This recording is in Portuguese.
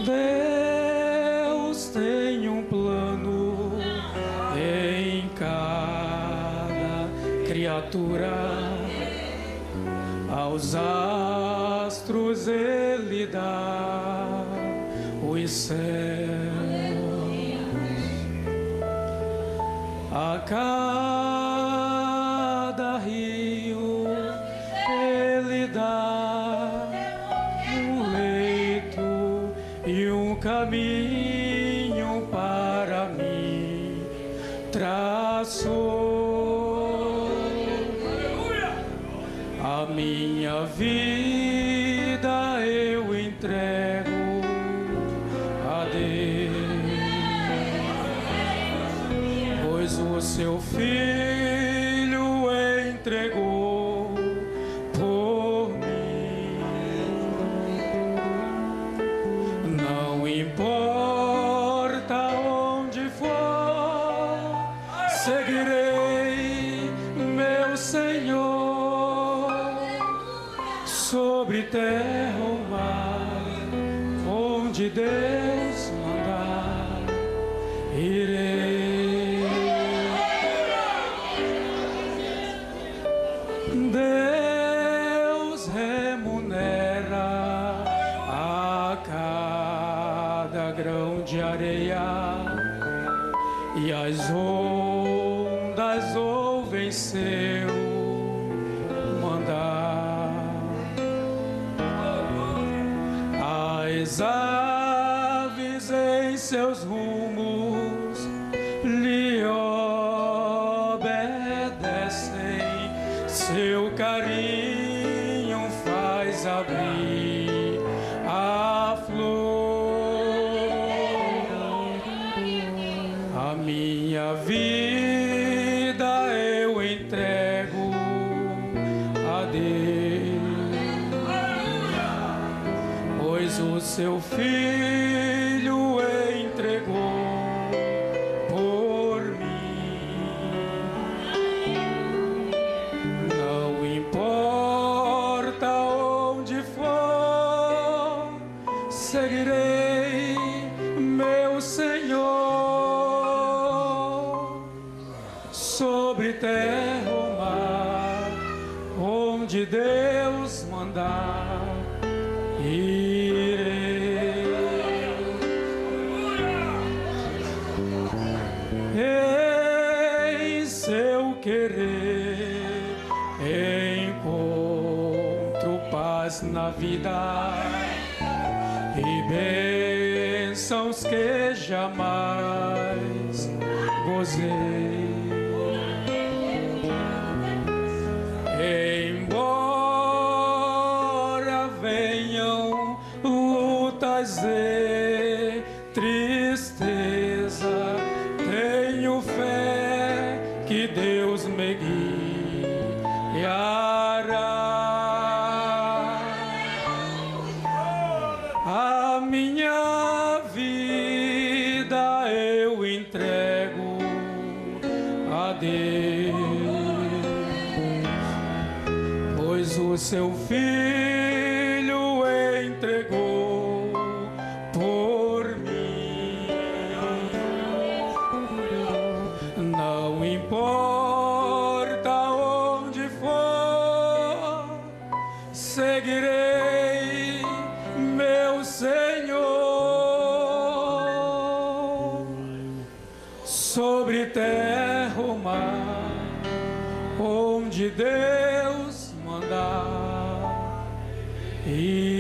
Deus tem um plano em cada criatura. Aos astros Ele dá os céus, a cada rio Ele dá um leito e um caminho para mim traçou. A minha vida eu entrego a Deus, pois o seu Filho entregou por mim. Não importa onde for, seguirei meu Senhor. Sobre terra ou mar, onde Deus mandar, irei. Deus remunera a cada grão de areia, e as ondas ouvem seu mandar. As aves em seus rumos lhe obedecem, seu carinho faz abrir a flor. A minha vida eu entrego a Deus, pois o seu Filho entregou por mim. Não importa onde for, seguirei meu Senhor. Sobre terra ou mar, onde Deus mandar, irei. Em seu querer encontro paz na vida e bênçãos que jamais gozei. Embora venham lutas e tristeza, tenho fé que Deus me guiará. A minha vida eu entrego a Deus, pois o seu Filho entregou por mim. Não importa onde for, seguirei meu Senhor. Sobre terra ou mar, onde Deus mandar ir.